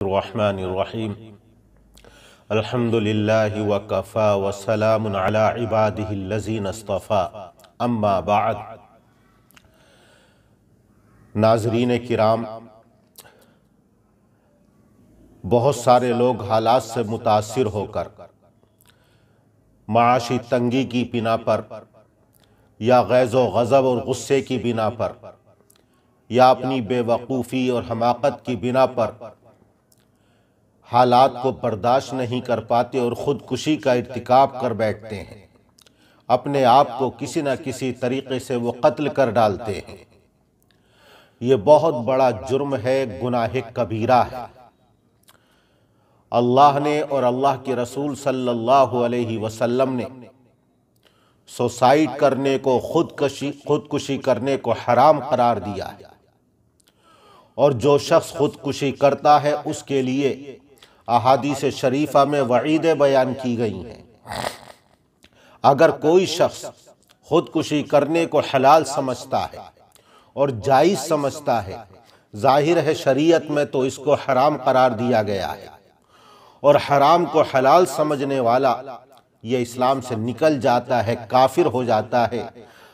الرحمن الرحیم الحمد للہ وکفا وسلام علی عبادہ الذین اصطفیٰ اما بعد۔ ناظرین کرام، بہت سارے لوگ حالات سے متاثر ہو کر معاشی تنگی کی بنا پر یا غیظ و غضب اور غصے کی بنا پر یا اپنی بے وقوفی اور حماقت کی بنا پر حالات کو برداشت نہیں کر پاتے اور خودکشی کا ارتکاب کر بیٹھتے ہیں۔ اپنے آپ کو کسی نہ کسی طریقے سے وہ قتل کر ڈالتے ہیں۔ یہ بہت بڑا جرم ہے، گناہ کبیرہ ہے۔ اللہ نے اور اللہ کے رسول صلی اللہ علیہ وسلم نے سوسائڈ کرنے کو، خودکشی کرنے کو حرام قرار دیا ہے، اور جو شخص خودکشی کرتا ہے اس کے لیے احادیث شریفہ میں وعیدیں بیان کی گئی ہیں۔ اگر کوئی شخص خودکشی کرنے کو حلال سمجھتا ہے اور جائز سمجھتا ہے، ظاہر ہے شریعت میں تو اس کو حرام قرار دیا گیا ہے، اور حرام کو حلال سمجھنے والا یہ اسلام سے نکل جاتا ہے، کافر ہو جاتا ہے۔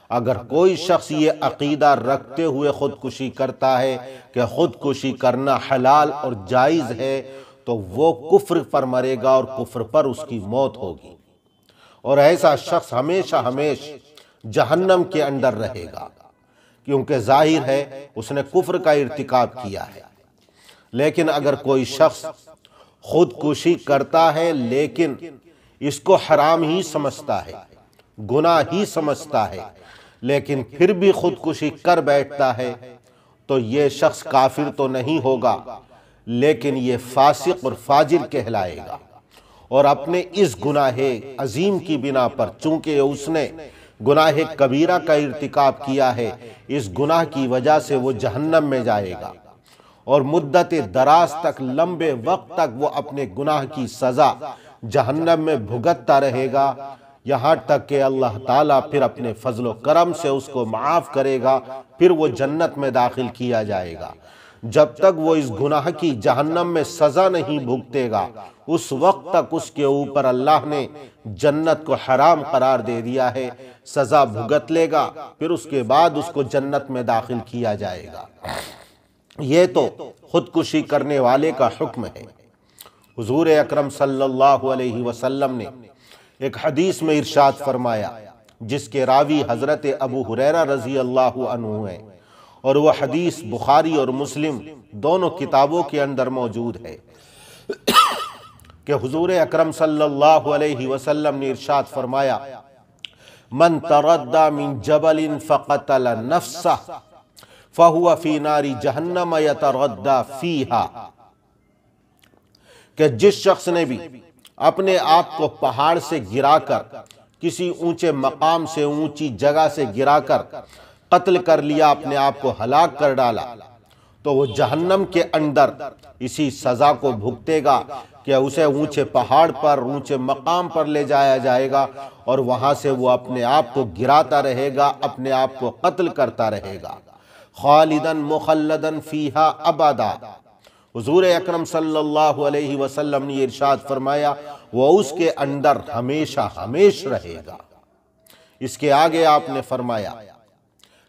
اگر کوئی شخص یہ عقیدہ رکھتے ہوئے خودکشی کرتا ہے کہ خودکشی کرنا حلال اور جائز ہے، تو وہ کفر پر مرے گا اور کفر پر اس کی موت ہوگی، اور ایسا شخص ہمیشہ جہنم کے اندر رہے گا، کیونکہ ظاہر ہے اس نے کفر کا ارتکاب کیا ہے۔ لیکن اگر کوئی شخص خودکشی کرتا ہے لیکن اس کو حرام ہی سمجھتا ہے، گناہ ہی سمجھتا ہے، لیکن پھر بھی خودکشی کر بیٹھتا ہے، تو یہ شخص کافر تو نہیں ہوگا، لیکن یہ فاسق اور فاجر کہلائے گا، اور اپنے اس گناہ عظیم کی بنا پر، چونکہ اس نے گناہ کبیرہ کا ارتکاب کیا ہے، اس گناہ کی وجہ سے وہ جہنم میں جائے گا، اور مدت دراز تک، لمبے وقت تک وہ اپنے گناہ کی سزا جہنم میں بھگتتا رہے گا، یہاں تک کہ اللہ تعالیٰ پھر اپنے فضل و کرم سے اس کو معاف کرے گا، پھر وہ جنت میں داخل کیا جائے گا۔ جب تک وہ اس گناہ کی جہنم میں سزا نہیں بھگتے گا، اس وقت تک اس کے اوپر اللہ نے جنت کو حرام قرار دے دیا ہے، سزا بھگت لے گا، پھر اس کے بعد اس کو جنت میں داخل کیا جائے گا۔ یہ تو خودکشی کرنے والے کا حکم ہے۔ حضور اکرم صلی اللہ علیہ وسلم نے ایک حدیث میں ارشاد فرمایا، جس کے راوی حضرت ابو ہریرہ رضی اللہ عنہ ہے، اور وہ حدیث بخاری اور مسلم دونوں کتابوں کے اندر موجود ہے، کہ حضور اکرم صلی اللہ علیہ وسلم نے ارشاد فرمایا، من تردى من جبل فقتل نفسه فهو في نار جہنم يتردى فيها، کہ جس شخص نے بھی اپنے آپ کو پہاڑ سے گرا کر، کسی اونچے مقام سے، اونچی جگہ سے گرا کر قتل کر لیا، اپنے آپ کو ہلاک کر ڈالا، تو وہ جہنم کے اندر اسی سزا کو بھگتے گا کہ اسے اونچے پہاڑ پر، اونچے مقام پر لے جایا جائے گا، اور وہاں سے وہ اپنے آپ کو گراتا رہے گا، اپنے آپ کو قتل کرتا رہے گا، خالداً مخلداً فیہا ابدا۔ حضور اکرم صلی اللہ علیہ وسلم نے ارشاد فرمایا، وہ اس کے اندر ہمیشہ رہے گا۔ اس کے آگے آپ نے فرمایا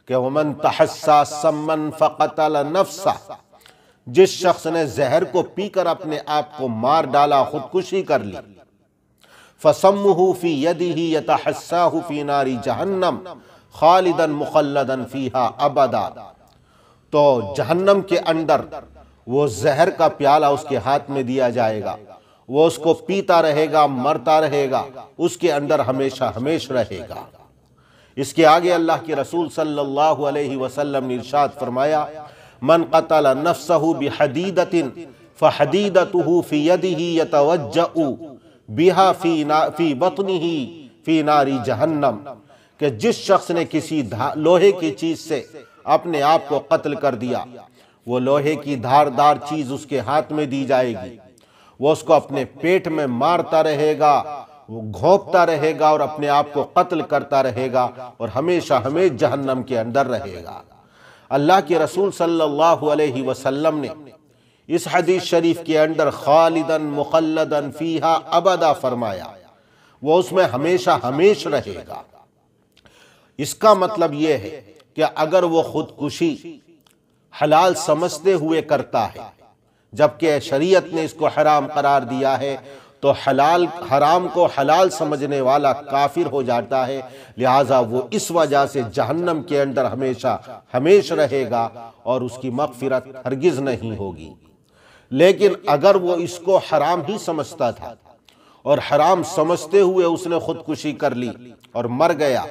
کہ وَمَن تَحَسَّى سَمًّا فَقَتَلَ نَفْسَهُ، جس شخص نے زہر کو پی کر اپنے آپ کو مار ڈالا، خودکشی کر لی، فَسَمُّهُ فِي يَدِهِ يَتَحَسَّاهُ فِي نَارِ جَهَنَّمَ خَالِدًا مُخَلَّدًا فِيهَا أَبَدًا، تو جہنم کے اندر وہ زہر کا پیالہ اس کے ہاتھ میں دیا جائے گا، وہ اس کو پیتا رہے گا، مرتا رہے گا، اس کے اندر ہمیشہ رہے گا۔ اس کے آگے اللہ کے رسول صلی اللہ علیہ وسلم نے ارشاد فرمایا، من قتل نفسه بحدیدة فحدیدته في يده يتوجأ بها في بطنه في نار جہنم، کہ جس شخص نے کسی لوہے کی چیز سے اپنے آپ کو قتل کر دیا، وہ لوہے کی دھاردار چیز اس کے ہاتھ میں دی جائے گی، وہ اس کو اپنے پیٹ میں مارتا رہے گا، وہ گھونپتا رہے گا اور اپنے آپ کو قتل کرتا رہے گا، اور ہمیشہ جہنم کے اندر رہے گا۔ اللہ کے رسول صلی اللہ علیہ وسلم نے اس حدیث شریف کے اندر خالدن مخلدن فیہا ابدا فرمایا، وہ اس میں ہمیشہ ہمیش رہے گا۔ اس کا مطلب یہ ہے کہ اگر وہ خودکشی حلال سمجھتے ہوئے کرتا ہے جبکہ شریعت نے اس کو حرام قرار دیا ہے، تو حرام کو حلال سمجھنے والا کافر ہو جاتا ہے، لہٰذا وہ اس وجہ سے جہنم کے اندر ہمیشہ ہمیش رہے گا اور اس کی مغفرت ہرگز نہیں ہوگی۔ لیکن اگر وہ اس کو حرام ہی سمجھتا تھا اور حرام سمجھتے ہوئے اس نے خودکشی کر لی اور مر گیا،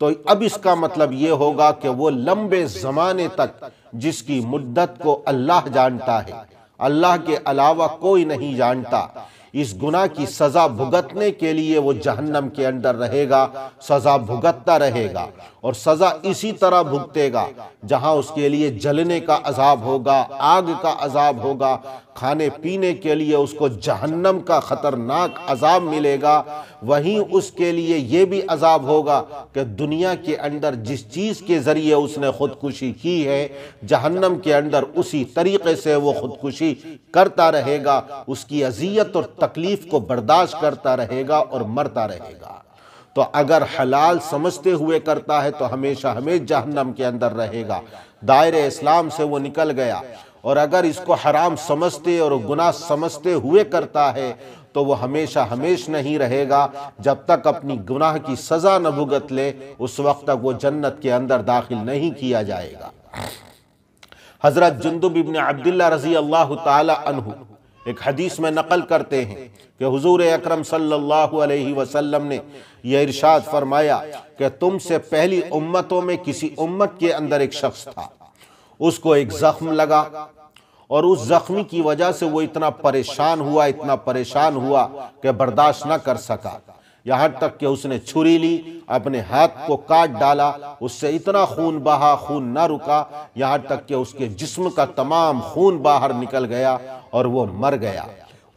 تو اب اس کا مطلب یہ ہوگا کہ وہ لمبے زمانے تک، جس کی مدت کو اللہ جانتا ہے، اللہ کے علاوہ کوئی نہیں جانتا، اس گناہ کی سزا بھگتنے کے لیے وہ جہنم کے اندر رہے گا، سزا بھگتتا رہے گا، اور سزا اسی طرح بھگتے گا جہاں اس کے لیے جلنے کا عذاب ہوگا، آگ کا عذاب ہوگا، کھانے پینے کے لیے اس کو جہنم کا خطرناک عذاب ملے گا، وہیں اس کے لیے یہ بھی عذاب ہوگا کہ دنیا کے اندر جس چیز کے ذریعے اس نے خودکشی کی ہے، جہنم کے اندر اسی طریقے سے وہ خودکشی کرتا رہے گا، اس کی اذیت اور تکلیف کو برداشت کرتا رہے گا اور مرتا رہے گا۔ تو اگر حلال سمجھتے ہوئے کرتا ہے تو ہمیشہ ہمیش جہنم کے اندر رہے گا، دائرہ اسلام سے وہ نکل گیا، اور اگر اس کو حرام سمجھتے اور گناہ سمجھتے ہوئے کرتا ہے تو وہ ہمیشہ ہمیش نہیں رہے گا، جب تک اپنی گناہ کی سزا نہ بھگت لے اس وقت تک وہ جنت کے اندر داخل نہیں کیا جائے گا۔ حضرت جندب ابن عبداللہ رضی اللہ تعالی عنہ ایک حدیث میں نقل کرتے ہیں کہ حضور اکرم صلی اللہ علیہ وسلم نے یہ ارشاد فرمایا کہ تم سے پہلی امتوں میں کسی امت کے اندر ایک شخص تھا، اس کو ایک زخم لگا اور اس زخمی کی وجہ سے وہ اتنا پریشان ہوا کہ برداشت نہ کر سکا، یہاں تک کہ اس نے چھری لی، اپنے ہاتھ کو کاٹ ڈالا، اس سے اتنا خون بہا، خون نہ رکا، یہاں تک کہ اس کے جسم کا تمام خون باہر نکل گیا اور وہ مر گیا۔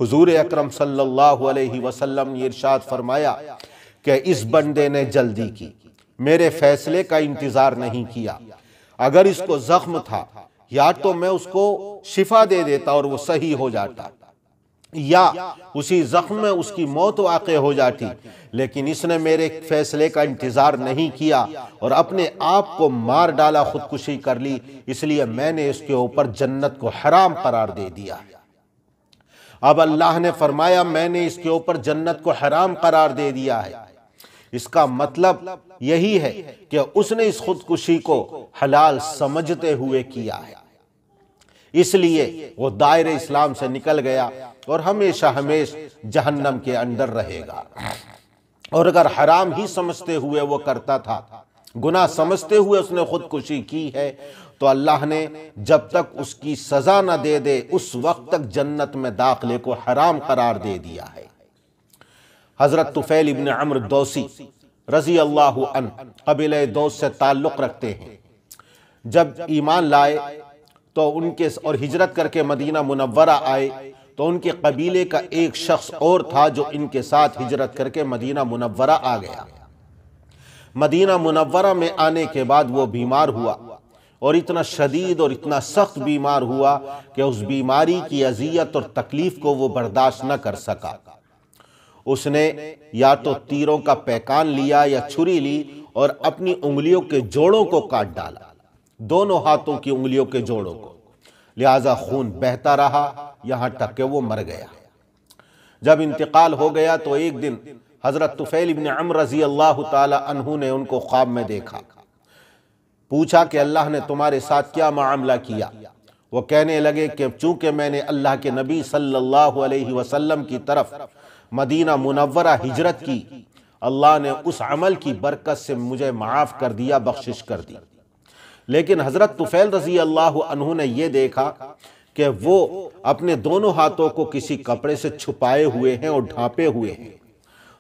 حضور اکرم صلی اللہ علیہ وسلم نے ارشاد فرمایا کہ اس بندے نے جلدی کی، میرے فیصلے کا انتظار نہیں کیا، اگر اس کو زخم تھا یا تو میں اس کو شفا دے دیتا اور وہ صحیح ہو جاتا، یا اسی زخم میں اس کی موت واقع ہو جاتی، لیکن اس نے میرے فیصلے کا انتظار نہیں کیا اور اپنے آپ کو مار ڈالا، خودکشی کر لی، اس لیے میں نے اس کے اوپر جنت کو حرام قرار دے دیا۔ اب اللہ نے فرمایا میں نے اس کے اوپر جنت کو حرام قرار دے دیا ہے، اس کا مطلب یہی ہے کہ اس نے اس خودکشی کو حلال سمجھتے ہوئے کیا ہے، اس لیے وہ دائرہ اسلام سے نکل گیا اور ہمیشہ ہمیش جہنم کے اندر رہے گا۔ اور اگر حرام ہی سمجھتے ہوئے وہ کرتا تھا، گناہ سمجھتے ہوئے اس نے خودکشی کی ہے، تو اللہ نے جب تک اس کی سزا نہ دے دے اس وقت تک جنت میں داخلے کو حرام قرار دے دیا ہے۔ حضرت طفیل ابن عمرو دوسی رضی اللہ عنہ قبیلہ دوس سے تعلق رکھتے ہیں، جب ایمان لائے تو ان کے اور ہجرت کر کے مدینہ منورہ آئے تو ان کے قبیلے کا ایک شخص اور تھا جو ان کے ساتھ ہجرت کر کے مدینہ منورہ آ گیا۔ مدینہ منورہ میں آنے کے بعد وہ بیمار ہوا اور اتنا شدید اور اتنا سخت بیمار ہوا کہ اس بیماری کی اذیت اور تکلیف کو وہ برداشت نہ کر سکا۔ اس نے یا تو تیروں کا پیکان لیا یا چھری لی اور اپنی انگلیوں کے جوڑوں کو کاٹ ڈالا، دونوں ہاتھوں کی انگلیوں کے جوڑوں کو، لہذا خون بہتا رہا یہاں تک کہ وہ مر گیا۔ جب انتقال ہو گیا تو ایک دن حضرت طفیل ابن عمرو رضی اللہ تعالی عنہ نے ان کو خواب میں دیکھا، پوچھا کہ اللہ نے تمہارے ساتھ کیا معاملہ کیا؟ وہ کہنے لگے کہ چونکہ میں نے اللہ کے نبی صلی اللہ علیہ وسلم کی طرف مدینہ منورہ ہجرت کی، اللہ نے اس عمل کی برکت سے مجھے معاف کر دیا، بخشش کر دی۔ لیکن حضرت طفیل رضی اللہ عنہ نے یہ دیکھا کہ وہ اپنے دونوں ہاتھوں کو کسی کپڑے سے چھپائے ہوئے ہیں اور ڈھانپے ہوئے ہیں،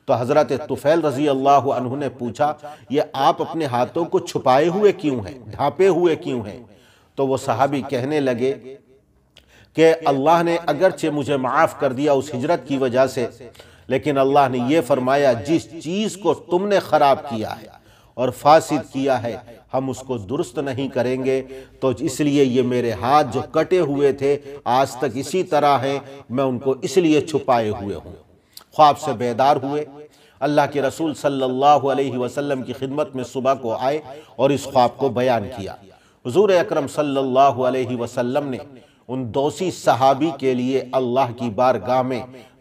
تو حضرت طفیل رضی اللہ عنہ نے پوچھا یہ آپ اپنے ہاتھوں کو چھپائے ہوئے کیوں ہیں، ڈھانپے ہوئے کیوں ہیں؟ تو وہ صحابی کہنے لگے کہ اللہ نے اگرچہ مجھے معاف کر دیا اس ہجرت کی وجہ سے، لیکن اللہ نے یہ فرمایا جس چیز کو تم نے خراب کیا ہے اور فاسد کیا ہے، ہم اس کو درست نہیں کریں گے تو اس لیے یہ میرے ہاتھ جو کٹے ہوئے تھے آج تک اسی طرح ہیں، میں ان کو اس لیے چھپائے ہوئے ہوں۔ خواب سے بیدار ہوئے، اللہ کے رسول صلی اللہ علیہ وسلم کی خدمت میں صبح کو آئے اور اس خواب کو بیان کیا۔ حضور اکرم صلی اللہ علیہ وسلم نے ان دوسی صحابی کے لیے اللہ کی بارگاہ میں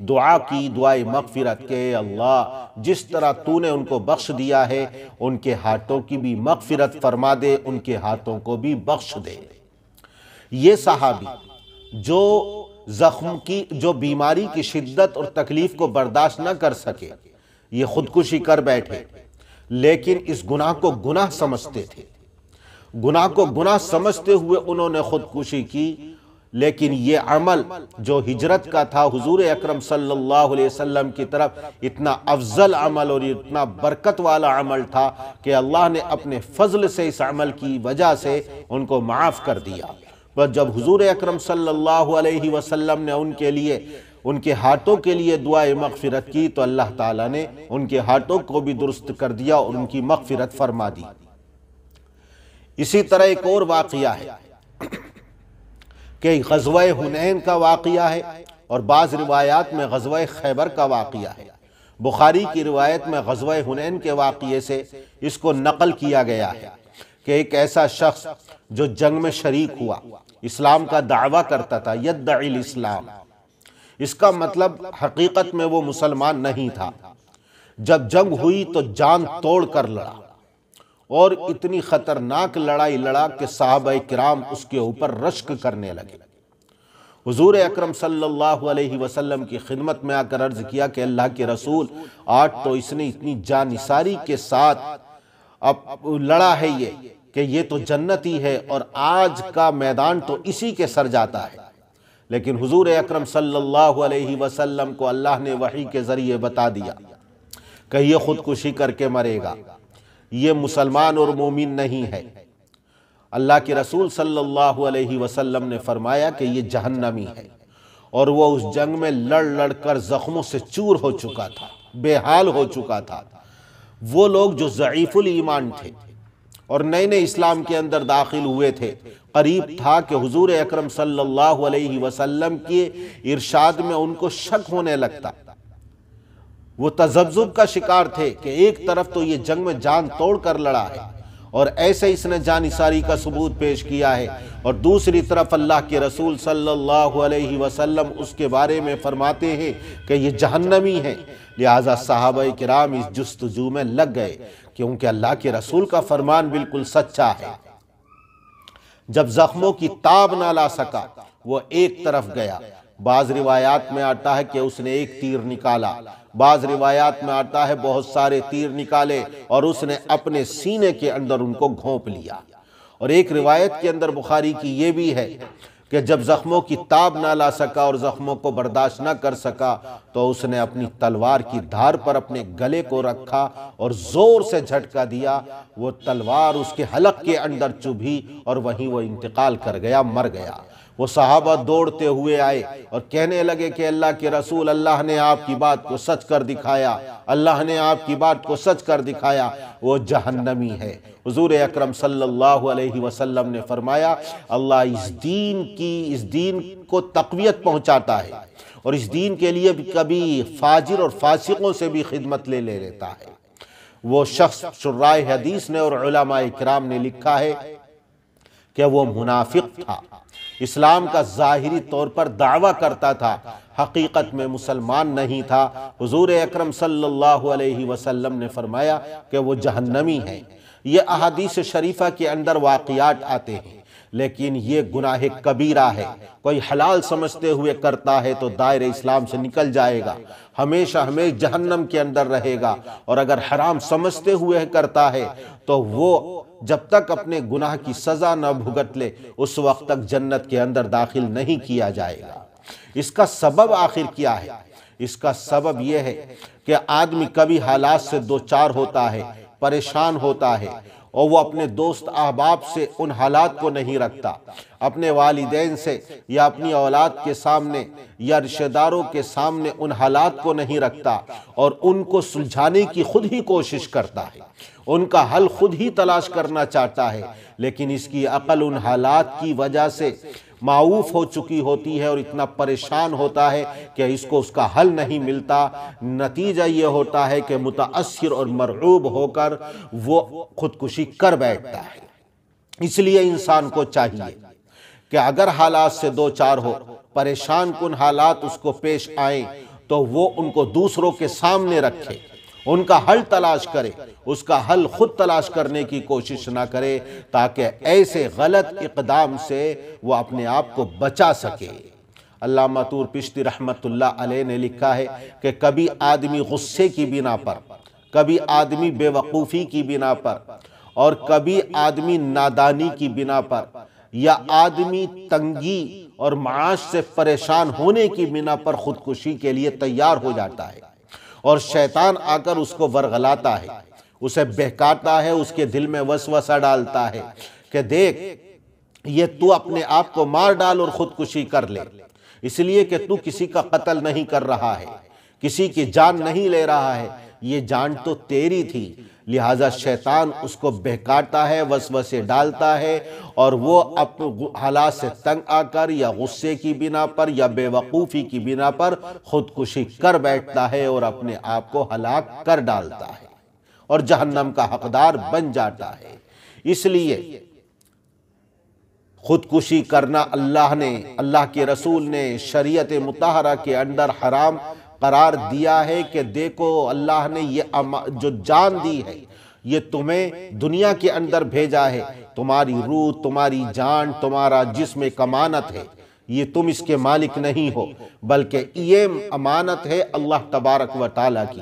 دعا کی، دعائے مغفرت کہ اللہ جس طرح تو نے ان کو بخش دیا ہے ان کے ہاتھوں کی بھی مغفرت فرما دے، ان کے ہاتھوں کو بھی بخش دے۔ یہ صحابی جو زخم کی، جو بیماری کی شدت اور تکلیف کو برداشت نہ کر سکے، یہ خودکشی کر بیٹھے، لیکن اس گناہ کو گناہ سمجھتے تھے، گناہ کو گناہ سمجھتے ہوئے انہوں نے خودکشی کی۔ لیکن یہ عمل جو ہجرت کا تھا حضور اکرم صلی اللہ علیہ وسلم کی طرف اتنا افضل عمل اور اتنا برکت والا عمل تھا کہ اللہ نے اپنے فضل سے اس عمل کی وجہ سے ان کو معاف کر دیا۔ بس جب حضور اکرم صلی اللہ علیہ وسلم نے ان کے لیے، ان کے ہاتھوں کے لیے دعائے مغفرت کی تو اللہ تعالیٰ نے ان کے ہاتھوں کو بھی درست کر دیا اور ان کی مغفرت فرما دی۔ اسی طرح ایک اور واقعہ ہے کہ غزوہ حنین کا واقعہ ہے، اور بعض روایات میں غزوہ خیبر کا واقعہ ہے۔ بخاری کی روایت میں غزوہ حنین کے واقعے سے اس کو نقل کیا گیا ہے کہ ایک ایسا شخص جو جنگ میں شریک ہوا، اسلام کا دعویٰ کرتا تھا، یدعی الاسلام، اس کا مطلب حقیقت میں وہ مسلمان نہیں تھا۔ جب جنگ ہوئی تو جان توڑ کر لڑا اور اتنی خطرناک لڑائی لڑا کہ صحابہ کرام اس کے اوپر رشک کرنے لگے۔ حضور اکرم صلی اللہ علیہ وسلم کی خدمت میں آ کر عرض کیا کہ اللہ کے رسول، آج تو اس نے اتنی جانثاری کے ساتھ اب لڑا ہے کہ یہ تو جنتی ہے اور آج کا میدان تو اسی کے سر جاتا ہے۔ لیکن حضور اکرم صلی اللہ علیہ وسلم کو اللہ نے وحی کے ذریعے بتا دیا کہ یہ خودکشی کر کے مرے گا، یہ مسلمان اور مومن نہیں ہے۔ اللہ کے رسول صلی اللہ علیہ وسلم نے فرمایا کہ یہ جہنمی ہے، اور وہ اس جنگ میں لڑ لڑ کر زخموں سے چور ہو چکا تھا، بے حال ہو چکا تھا۔ وہ لوگ جو ضعیف الایمان تھے اور نئے نئے اسلام کے اندر داخل ہوئے تھے، قریب تھا کہ حضور اکرم صلی اللہ علیہ وسلم کے ارشاد میں ان کو شک ہونے لگتا۔ وہ تذبذب کا شکار تھے کہ ایک طرف تو یہ جنگ میں جان توڑ کر لڑا ہے اور ایسے اس نے جانثاری کا ثبوت پیش کیا ہے، اور دوسری طرف اللہ کے رسول صلی اللہ علیہ وسلم اس کے بارے میں فرماتے ہیں کہ یہ جہنمی ہے۔ لہٰذا صحابہ کرام اس جستجو میں لگ گئے، کیونکہ اللہ کے رسول کا فرمان بالکل سچا ہے۔ جب زخموں کی تاب نہ لا سکا وہ ایک طرف گیا۔ بعض روایات میں آتا ہے کہ اس نے ایک تیر نکالا، بعض روایات میں آتا ہے بہت سارے تیر نکالے اور اس نے اپنے سینے کے اندر ان کو گھونپ لیا۔ اور ایک روایت کے اندر بخاری کی یہ بھی ہے کہ جب زخموں کی تاب نہ لا سکا اور زخموں کو برداشت نہ کر سکا تو اس نے اپنی تلوار کی دھار پر اپنے گلے کو رکھا اور زور سے جھٹکا دیا، وہ تلوار اس کے حلق کے اندر چبھی اور وہیں وہ انتقال کر گیا، مر گیا۔ وہ صحابہ دوڑتے ہوئے آئے اور کہنے لگے کہ اللہ کے رسول، اللہ نے آپ کی بات کو سچ کر دکھایا، اللہ نے آپ کی بات کو سچ کر دکھایا، وہ جہنمی ہے۔ حضور اکرم صلی اللہ علیہ وسلم نے فرمایا، اللہ اس دین کو تقویت پہنچاتا ہے اور اس دین کے لیے بھی کبھی فاجر اور فاسقوں سے بھی خدمت لے لیتا ہے۔ وہ شخص شراح حدیث نے اور علماء کرام نے لکھا ہے کہ وہ منافق تھا، اسلام کا ظاہری طور پر دعویٰ کرتا تھا، حقیقت میں مسلمان نہیں تھا۔ حضور اکرم صلی اللہ علیہ وسلم نے فرمایا کہ وہ جہنمی ہے۔ یہ احادیث شریفہ کے اندر واقعات آتے ہیں، لیکن یہ گناہ کبیرہ ہے۔ کوئی حلال سمجھتے ہوئے کرتا ہے تو دائرہ اسلام سے نکل جائے گا، ہمیشہ جہنم کے اندر رہے گا، اور اگر حرام سمجھتے ہوئے کرتا ہے تو وہ جب تک اپنے گناہ کی سزا نہ بھگت لے اس وقت تک جنت کے اندر داخل نہیں کیا جائے گا۔ اس کا سبب آخر کیا ہے؟ اس کا سبب یہ ہے کہ آدمی کبھی حالات سے دوچار ہوتا ہے، پریشان ہوتا ہے، اور وہ اپنے دوست احباب سے ان حالات کو نہیں رکھتا، اپنے والدین سے یا اپنی اولاد کے سامنے یا رشتہ داروں کے سامنے ان حالات کو نہیں رکھتا اور ان کو سلجھانے کی خود ہی کوشش کرتا ہے، ان کا حل خود ہی تلاش کرنا چاہتا ہے، لیکن اس کی عقل ان حالات کی وجہ سے معوف ہو چکی ہوتی ہے اور اتنا پریشان ہوتا ہے کہ اس کو اس کا حل نہیں ملتا۔ نتیجہ یہ ہوتا ہے کہ متاثر اور مرعوب ہو کر وہ خودکشی کر بیٹھتا ہے۔ اس لیے انسان کو چاہیے کہ اگر حالات سے دو چار ہو، پریشان کن حالات اس کو پیش آئیں، تو وہ ان کو دوسروں کے سامنے رکھے، ان کا حل تلاش کرے، اس کا حل خود تلاش کرنے کی کوشش نہ کرے، تاکہ ایسے غلط اقدام سے وہ اپنے آپ کو بچا سکے۔ علامہ طور پشتی رحمت اللہ علیہ نے لکھا ہے کہ کبھی آدمی غصے کی بنا پر، کبھی آدمی بے وقوفی کی بنا پر، اور کبھی آدمی نادانی کی بنا پر، یا آدمی تنگی اور معاش سے پریشان ہونے کی بنا پر خودکشی کے لیے تیار ہو جاتا ہے، اور شیطان آ کر اس کو ورغلاتا ہے، اسے بہکاتا ہے، اس کے دل میں وسوسہ ڈالتا ہے کہ دیکھ یہ تو اپنے آپ کو مار ڈال اور خودکشی کر لے، اس لیے کہ تو کسی کا قتل نہیں کر رہا ہے، کسی کی جان نہیں لے رہا ہے، یہ جان تو تیری تھی۔ لہٰذا شیطان اس کو بہکاتا ہے، وسوسے ڈالتا ہے، اور وہ اپنے حالات سے تنگ آ کر یا غصے کی بنا پر یا بے وقوفی کی بنا پر خودکشی کر بیٹھتا ہے اور اپنے آپ کو ہلاک کر ڈالتا ہے اور جہنم کا حقدار بن جاتا ہے۔ اس لیے خودکشی کرنا اللہ کے رسول نے شریعت مطہرہ کے اندر حرام قرار دیا ہے کہ دیکھو اللہ نے یہ جو جان دی ہے یہ تمہیں دنیا کے اندر بھیجا ہے، تمہاری روح، تمہاری جان، تمہارا جسم ایک امانت ہے، یہ تم اس کے مالک نہیں ہو، بلکہ یہ امانت ہے اللہ تبارک و تعالیٰ کی۔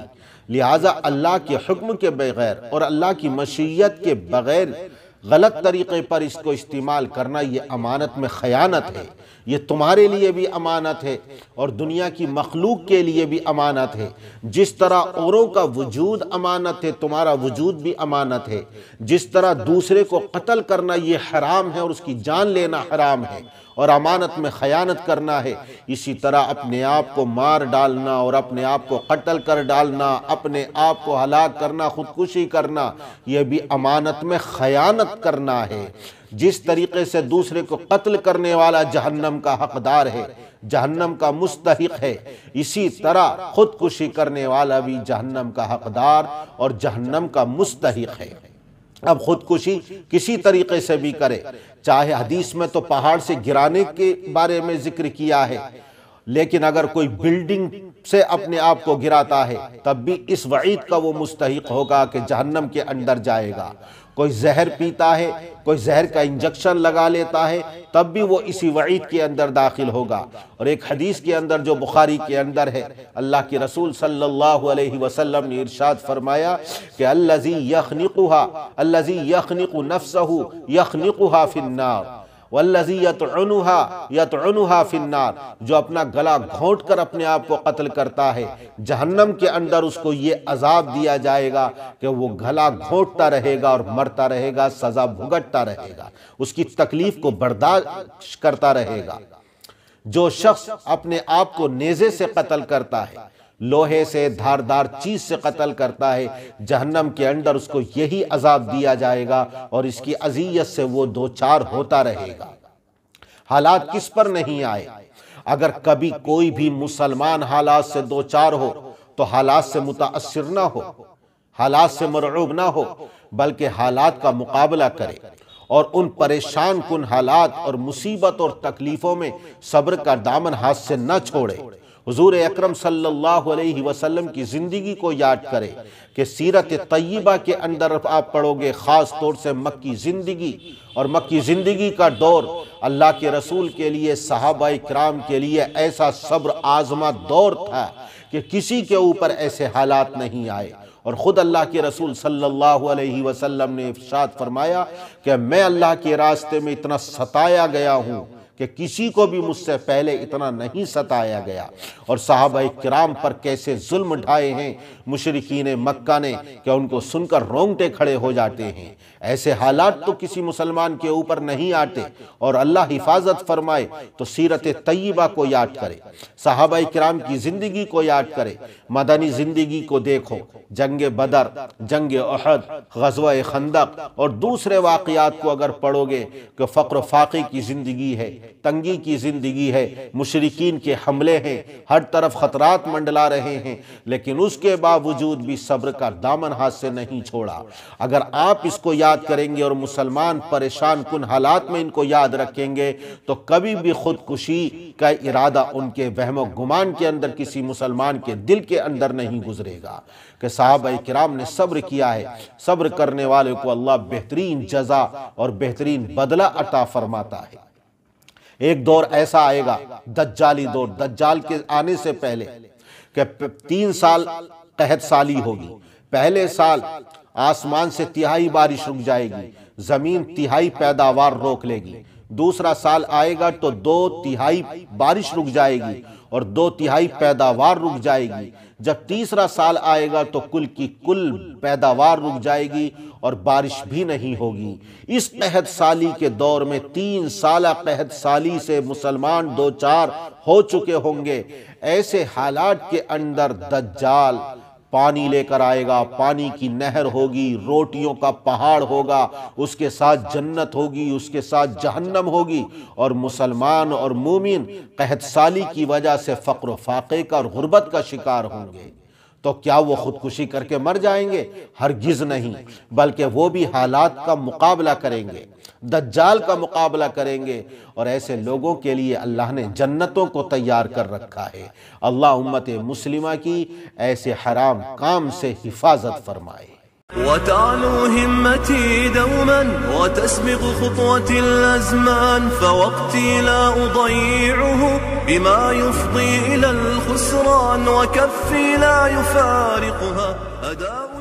لہٰذا اللہ کے حکم کے بغیر اور اللہ کی مشیت کے بغیر غلط طریقے پر اس کو استعمال کرنا یہ امانت میں خیانت ہے، یہ تمہارے لیے بھی امانت ہے اور دنیا کی مخلوق کے لیے بھی امانت ہے۔ جس طرح اوروں کا وجود امانت ہے، تمہارا وجود بھی امانت ہے۔ جس طرح دوسرے کو قتل کرنا یہ حرام ہے اور اس کی جان لینا حرام ہے اور امانت میں خیانت کرنا ہے، اسی طرح اپنے آپ کو مار ڈالنا اور اپنے آپ کو قتل کر ڈالنا، اپنے آپ کو ہلاک کرنا، خودکشی کرنا، یہ بھی امانت میں خیانت کرنا ہے۔ جس طریقے سے دوسرے کو قتل کرنے والا جہنم کا حقدار ہے، جہنم کا مستحق ہے، اسی طرح خودکشی کرنے والا بھی جہنم کا حقدار اور جہنم کا مستحق ہے۔ اب خودکشی کسی طریقے سے بھی کرے، چاہے حدیث میں تو پہاڑ سے گرانے کے بارے میں ذکر کیا ہے، لیکن اگر کوئی بلڈنگ سے اپنے آپ کو گراتا ہے تب بھی اس وعید کا وہ مستحق ہوگا کہ جہنم کے اندر جائے گا۔ کوئی زہر پیتا ہے، کوئی زہر کا انجیکشن لگا لیتا ہے، تب بھی وہ اسی وعید کے اندر داخل ہوگا۔ اور ایک حدیث کے اندر جو بخاری کے اندر ہے، اللہ کے رسول صلی اللہ علیہ وسلم نے ارشاد فرمایا کہ الذی یخنق نفسہ یخنقها فی النار والذی یطعنها فی النار، جو اپنا گلا گھونٹ کر اپنے آپ کو قتل کرتا ہے، جہنم کے اندر اس کو یہ عذاب دیا جائے گا کہ وہ گلا گھونٹتا رہے گا اور مرتا رہے گا، سزا بھگتتا رہے گا، اس کی تکلیف کو برداشت کرتا رہے گا۔ جو شخص اپنے آپ کو نیزے سے قتل کرتا ہے، لوہے سے، دھاردار چیز سے قتل کرتا ہے، جہنم کے اندر اس کو یہی عذاب دیا جائے گا اور اس کی اذیت سے وہ دوچار ہوتا رہے گا۔ حالات کس پر نہیں آئے؟ اگر کبھی کوئی بھی مسلمان حالات سے دوچار ہو تو حالات سے متاثر نہ ہو، حالات سے مرعوب نہ ہو، بلکہ حالات کا مقابلہ کرے اور ان پریشان کن حالات اور مصیبت اور تکلیفوں میں صبر کا دامن ہاتھ سے نہ چھوڑے۔ حضور اکرم صلی اللہ علیہ وسلم کی زندگی کو یاد کرے کہ سیرت طیبہ کے اندر آپ پڑھو گے، خاص طور سے مکی زندگی اور مکی زندگی کا دور اللہ کے رسول کے لیے، صحابہ کرام کے لیے ایسا صبر آزما دور تھا کہ کسی کے اوپر ایسے حالات نہیں آئے۔ اور خود اللہ کے رسول صلی اللہ علیہ وسلم نے ارشاد فرمایا کہ میں اللہ کے راستے میں اتنا ستایا گیا ہوں کہ کسی کو بھی مجھ سے پہلے اتنا نہیں ستایا گیا، اور صحابہ کرام پر کیسے ظلم ڈھائے ہیں مشرکین مکہ نے کہ ان کو سن کر رونگٹے کھڑے ہو جاتے ہیں۔ ایسے حالات تو کسی مسلمان کے اوپر نہیں آتے، اور اللہ حفاظت فرمائے تو سیرت طیبہ کو یاد کرے، صحابہ کرام کی زندگی کو یاد کرے، مدنی زندگی کو دیکھو، جنگ بدر، جنگ احد، غزوہ خندق اور دوسرے واقعات کو اگر پڑھو گے کہ فقر و فاقے کی زندگی ہے، تنگی کی زندگی ہے، مشرکین کے حملے ہیں، ہر طرف خطرات منڈلا رہے ہیں، لیکن اس کے باوجود بھی صبر کا دامن ہاتھ سے نہیں چھوڑا۔ اگر آپ اس کو یاد کریں گے اور مسلمان پریشان کن حالات میں ان کو یاد رکھیں گے تو کبھی بھی خودکشی کا ارادہ ان کے وہم و گمان کے اندر کسی مسلمان کے دل کے اندر نہیں گزرے گا کہ صحابہ کرام نے صبر کیا ہے۔ صبر کرنے والے کو اللہ بہترین جزا اور بہترین بدلہ عطا فرماتا ہے۔ ایک دور ایسا آئے گا، دجالی دور، دجال کے آنے سے پہلے، کہ 3 سال قحط سالی ہوگی۔ پہلے سال آسمان سے تہائی بارش رک جائے گی، زمین تہائی پیداوار روک لے گی۔ دوسرا سال آئے گا تو 2/3 بارش رک جائے گی اور 2/3 پیداوار رک جائے گی۔ جب تیسرا سال آئے گا تو کل کی کل پیداوار رک جائے گی اور بارش بھی نہیں ہوگی۔ اس قحط سالی کے دور میں 3 سالہ قحط سالی سے مسلمان دوچار ہو چکے ہوں گے۔ ایسے حالات کے اندر دجال پانی لے کر آئے گا، پانی کی نہر ہوگی، روٹیوں کا پہاڑ ہوگا، اس کے ساتھ جنت ہوگی، اس کے ساتھ جہنم ہوگی، اور مسلمان اور مومن قحط سالی کی وجہ سے فقر و فاقے کا اور غربت کا شکار ہوں گے۔ تو کیا وہ خودکشی کر کے مر جائیں گے؟ ہرگز نہیں، بلکہ وہ بھی حالات کا مقابلہ کریں گے، دجال کا مقابلہ کریں گے، اور ایسے لوگوں کے لیے اللہ نے جنتوں کو تیار کر رکھا ہے۔ اللہ امت مسلمہ کی ایسے حرام کام سے حفاظت فرمائے۔ وتعلو همتي دوما وتسبق خطوتي الأزمان، فوقتي لا أضيعه بما يفضي إلى الخسران، وكفي لا يفارقها أداء